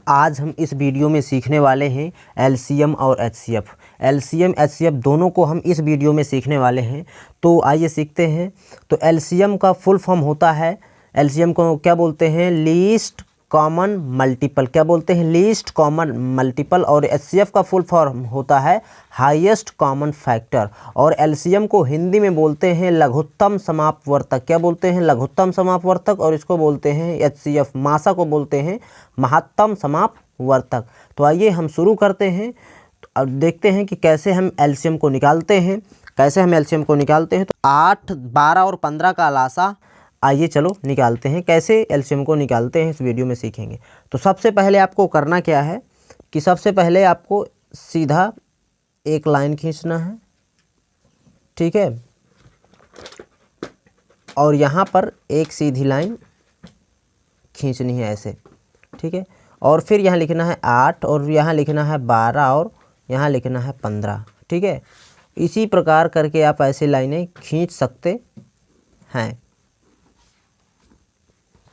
आज हम इस वीडियो में सीखने वाले हैं एलसीएम और एचसीएफ। एलसीएम एचसीएफ दोनों को हम इस वीडियो में सीखने वाले हैं। तो आइए सीखते हैं। तो एलसीएम का फुल फॉर्म होता है, एलसीएम को क्या बोलते हैं? Least common multiple. क्या बोलते हैं? Least common multiple. और एचसीएफ का फुल फॉर्म होता है हाईएस्ट कॉमन फैक्टर। और एलसीएम को हिंदी में बोलते हैं लघुत्तम समापवर्तक। क्या बोलते हैं? लघुत्तम समापवर्तक। और इसको बोलते हैं एचसीएफ, मासा को बोलते हैं महत्तम समापवर्तक। तो आइए हम शुरू करते हैं। तो अब देखते हैं कि कैसे हम एलसीएम को निकालते हैं। तो 8, 12 और 15 का लासा आइए चलो निकालते हैं। कैसे एलसीएम को निकालते हैं इस वीडियो में सीखेंगे। तो सबसे पहले आपको करना क्या है कि सबसे पहले आपको सीधा एक लाइन खींचना है, ठीक है। और यहाँ पर एक सीधी लाइन खींचनी है ऐसे, ठीक है। और फिर यहाँ लिखना है 8 और यहाँ लिखना है 12 और यहाँ लिखना है 15, ठीक है। इसी प्रकार करके आप ऐसे लाइनें खींच सकते हैं,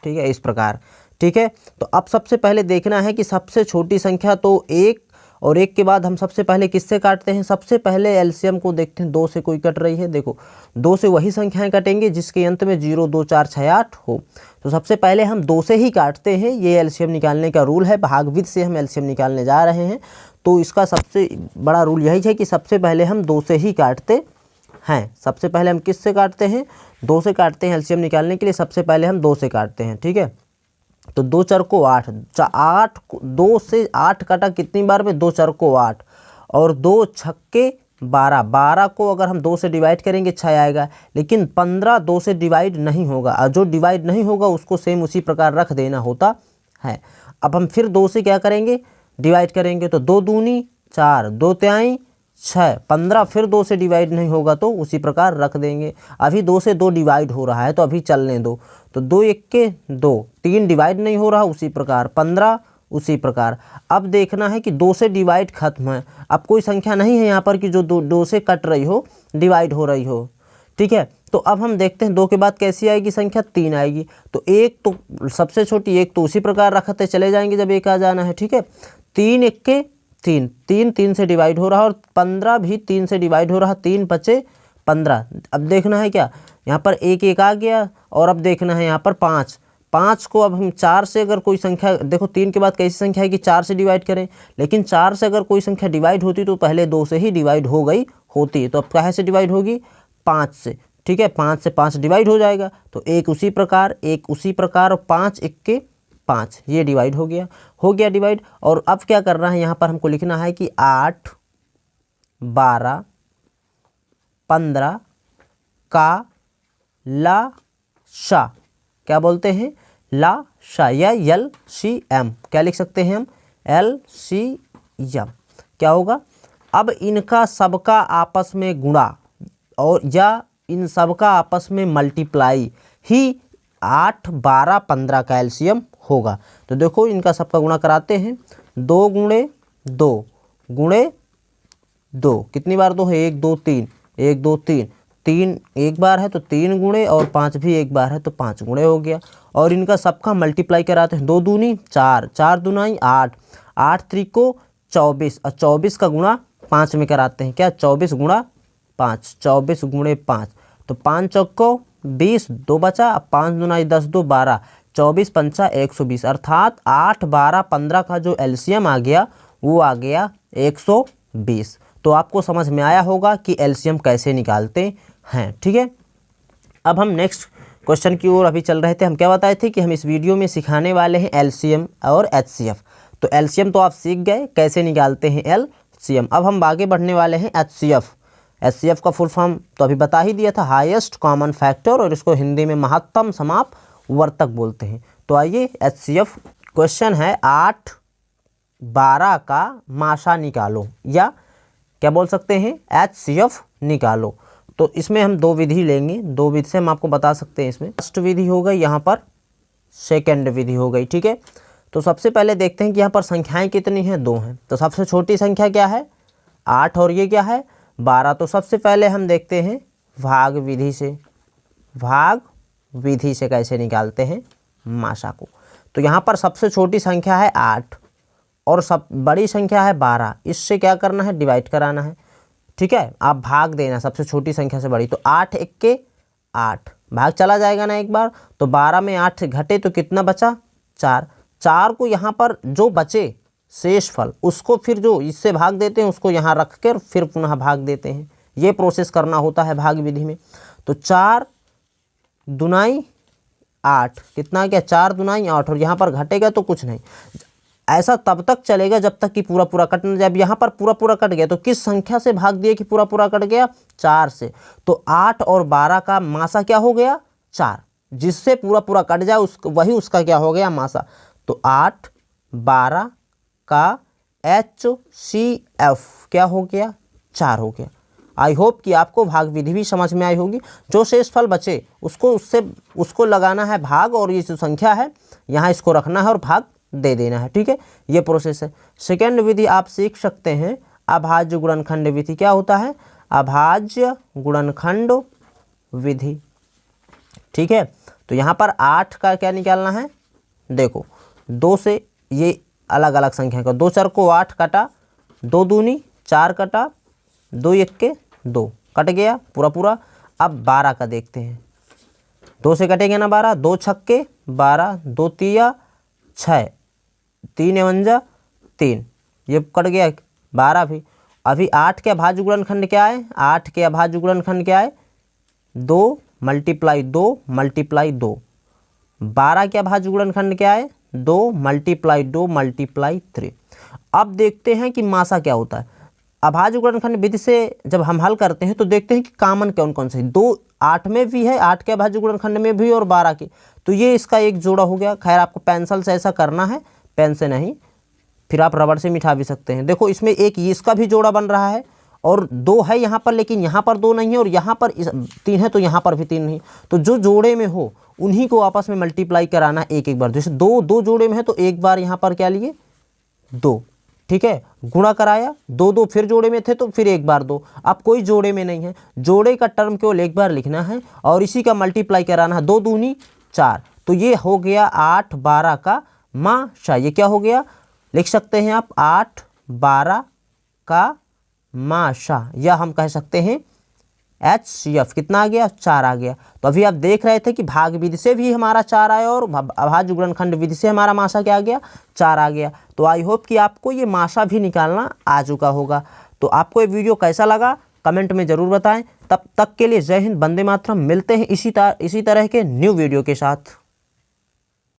ठीक है, इस प्रकार, ठीक है। तो अब सबसे पहले देखना है कि सबसे छोटी संख्या तो 1 और 1 के बाद हम सबसे पहले किससे काटते हैं? सबसे पहले एलसीएम को देखते हैं। 2 से कोई कट रही है, देखो 2 से वही संख्याएं कटेंगे जिसके अंत में 0, 2, 4, 6, 8 हो। तो सबसे पहले हम 2 से ही काटते हैं। ये एलसीएम निकालने का रूल है, भागविधि से हम एलसीएम निकालने जा रहे हैं। तो इसका सबसे बड़ा रूल यही है कि सबसे पहले हम 2 से ही काटते हैं। सबसे पहले हम किस से काटते हैं? 2 से काटते हैं। एलसीएम निकालने के लिए सबसे पहले हम 2 से काटते हैं, ठीक है। तो 2 4 को 8, 2 से 8 काटा कितनी बार में? 2 4 को 8 और 2 छक्के 12। 12 को अगर हम 2 से डिवाइड करेंगे 6 आएगा, लेकिन 15 2 से डिवाइड नहीं होगा। और जो डिवाइड नहीं होगा उसको सेम उसी प्रकार रख देना होता है। अब हम फिर 2 से क्या करेंगे? डिवाइड करेंगे। तो 2 दूनी 4, 2 तिहाई 6, 15 फिर 2 से डिवाइड नहीं होगा तो उसी प्रकार रख देंगे। अभी 2 से 2 डिवाइड हो रहा है तो अभी चलने दो। तो 2 1 के 2, 3 डिवाइड नहीं हो रहा, उसी प्रकार 15 उसी प्रकार। अब देखना है कि 2 से डिवाइड खत्म है। अब कोई संख्या नहीं है यहाँ पर कि जो 2 से कट रही हो, डिवाइड हो रही हो, ठीक है। तो अब हम देखते हैं 2 के बाद कैसी आएगी संख्या? 3 आएगी। तो 1 तो सबसे छोटी 1 तो उसी प्रकार रखते चले जाएंगे जब 1 आ जाना है, ठीक है। 3 1 के 3, 3 3 से डिवाइड हो रहा और 15 भी 3 से डिवाइड हो रहा, 3 बचे 15। अब देखना है क्या? यहाँ पर 1 1 आ गया और अब देखना है यहाँ पर 5 को अब हम 4 से अगर कोई संख्या, देखो 3 के बाद कैसी संख्या है कि 4 से डिवाइड करें, लेकिन 4 से अगर कोई संख्या डिवाइड होती तो पहले 2 से ही डिवाइड हो गई होती। तो अब कहाँ से डिवाइड होगी? 5 से, ठीक है। 5 से 5 डिवाइड हो जाएगा। तो 1 उसी प्रकार और 5 1 के 5, ये डिवाइड हो गया डिवाइड। और अब क्या करना है? यहाँ पर हमको लिखना है कि 8 12 15 का लाशा। क्या बोलते हैं? लाशा या LCM। क्या लिख सकते हैं हम? LCM। क्या होगा? अब इनका सबका आपस में गुणा और या इन सबका आपस में मल्टीप्लाई ही 8 12 15 का एलसीएम होगा। तो देखो इनका सबका गुणा कराते हैं। 2 गुणे 2 गुणे 2, कितनी बार 2 है? 1 2 3, 1 2 3, 3 एक बार है तो 3 गुणे और 5 भी एक बार है तो 5 गुणे हो गया। और इनका सबका मल्टीप्लाई कराते हैं। 2 दूनी 4, 4 दूनाई 8, 8 त्रिको 24 और 24 का गुणा 5 में कराते हैं। क्या? 24 गुणा 5, 24 गुणे 5। तो 5 चौको 20, 2 बचा, 5 दूनाई 10, 2 12, 24 पंचा 120। अर्थात 8 12 15 का जो एलसीएम आ गया वो आ गया 120। तो आपको समझ में आया होगा कि एलसीएम कैसे निकालते हैं, ठीक है। अब हम नेक्स्ट क्वेश्चन की ओर अभी चल रहे थे। हम क्या बताए थे कि हम इस वीडियो में सिखाने वाले हैं एलसीएम और एचसीएफ। तो एलसीएम तो आप सीख गए कैसे निकालते हैं एलसीएम। अब हम आगे बढ़ने वाले हैं एचसीएफ। एचसीएफ का फुल फॉर्म तो अभी बता ही दिया था, हाईएस्ट कॉमन फैक्टर, और इसको हिंदी में महत्तम समापवर्तक बोलते हैं। तो आइए एचसीएफ क्वेश्चन है 8 12 का माशा निकालो, या क्या बोल सकते हैं? एचसीएफ निकालो। तो इसमें हम 2 विधि लेंगे। 2 विधि से हम आपको बता सकते हैं। इसमें फर्स्ट विधि हो गई, यहाँ पर सेकेंड विधि हो गई, ठीक है। तो सबसे पहले देखते हैं कि यहाँ पर संख्याएं कितनी हैं? 2 हैं। तो सबसे छोटी संख्या क्या है? 8 और ये क्या है? 12। तो सबसे पहले हम देखते हैं भाग विधि से कैसे निकालते हैं माशा को। तो यहाँ पर सबसे छोटी संख्या है 8, और सब बड़ी संख्या है 12, इससे क्या करना है, डिवाइड कराना है। ठीक है, आप भाग देना सबसे छोटी संख्या से बड़ी। तो 8 1 8, भाग चला जाएगा ना एक बार, तो 12 में 8 से घटे तो कितना बचा, 4। 4 को यहाँ पर जो बचे शेषफल उसको फिर जो इससे भाग देते हैं उसको यहाँ रख कर फिर पुनः भाग देते हैं। ये प्रोसेस करना होता है भाग विधि में। तो 4 दुनाई 8, कितना क्या, 4 दुनाई 8, और यहाँ पर घटेगा तो कुछ नहीं। ऐसा तब तक चलेगा जब तक कि पूरा पूरा कट न जाए। यहाँ पर पूरा पूरा कट गया तो किस संख्या से भाग दिए कि पूरा पूरा कट गया, 4 से। तो 8 और 12 का मासा क्या हो गया, 4, जिससे पूरा पूरा कट जाए वही उसका क्या हो गया, मासा। तो 8 12 का HCF क्या हो गया, 4 हो गया। आई होप कि आपको भाग विधि भी समझ में आई होगी। जो शेषफल बचे उसको लगाना है भाग, और ये जो संख्या है यहाँ इसको रखना है और भाग दे देना है। ठीक है, ये प्रोसेस है। सेकेंड विधि आप सीख सकते हैं, अभाज्य गुणनखंड विधि। क्या होता है, अभाज्य गुणनखंड विधि। ठीक है, तो यहाँ पर 8 का क्या निकालना है, देखो 2 से ये अलग अलग संख्या का 2 4 को 8 कटा, 2 दूनी 4 कटा, 2 1 2 कट गया पूरा पूरा। अब 12 का देखते हैं, 2 से कटेगा ना 12, 2 छक्के 12, 2 तिया 6, 3 51 3, ये कट गया 12 भी। अभी 8 के अभाज्य गुणनखंड क्या है, 8 के अभाज्य गुणनखंड क्या है, 2 × 2 × 2। 12 के अभाज्य गुणनखंड क्या है, 2 × 2 × 3। अब देखते हैं कि मासा क्या होता है। अभाज्य गुणनखंड विधि से जब हम हल करते हैं तो देखते हैं कि कॉमन कौन कौन से, 2 8 में भी है, 8 के अभाज्य गुणनखंड में भी और 12 के, तो ये इसका एक जोड़ा हो गया। खैर आपको पेंसिल से ऐसा करना है, पेन से नहीं, फिर आप रबड़ से मिटा भी सकते हैं। देखो इसमें एक इसका भी जोड़ा बन रहा है, और 2 है यहाँ पर, लेकिन यहाँ पर 2 नहीं है, और यहाँ पर 3 है तो यहाँ पर भी 3 नहीं। तो जो जोड़े में हो उन्हीं को आपस में मल्टीप्लाई कराना है एक एक बार। जैसे 2 जोड़े में है तो एक बार यहाँ पर क्या लिए, 2। ठीक है, गुणा कराया, 2 फिर जोड़े में थे तो फिर एक बार 2। अब कोई जोड़े में नहीं है, जोड़े का टर्म केवल एक बार लिखना है और इसी का मल्टीप्लाई कराना है, 2 दूनी 4। तो ये हो गया 8 12 का मासा। ये क्या हो गया, लिख सकते हैं आप 8 12 का मासा, या हम कह सकते हैं HCF। कितना आ गया, 4 आ गया। तो अभी आप देख रहे थे कि भाग विधि से भी हमारा 4 आया और अभाज्य गुणनखंड विधि से हमारा मासा क्या आ गया, 4 आ गया। तो आई होप कि आपको ये मासा भी निकालना आ चुका होगा। तो आपको ये वीडियो कैसा लगा कमेंट में ज़रूर बताएं। तब तक के लिए जय हिंद, वंदे मातरम। मिलते हैं इसी तरह के न्यू वीडियो के साथ।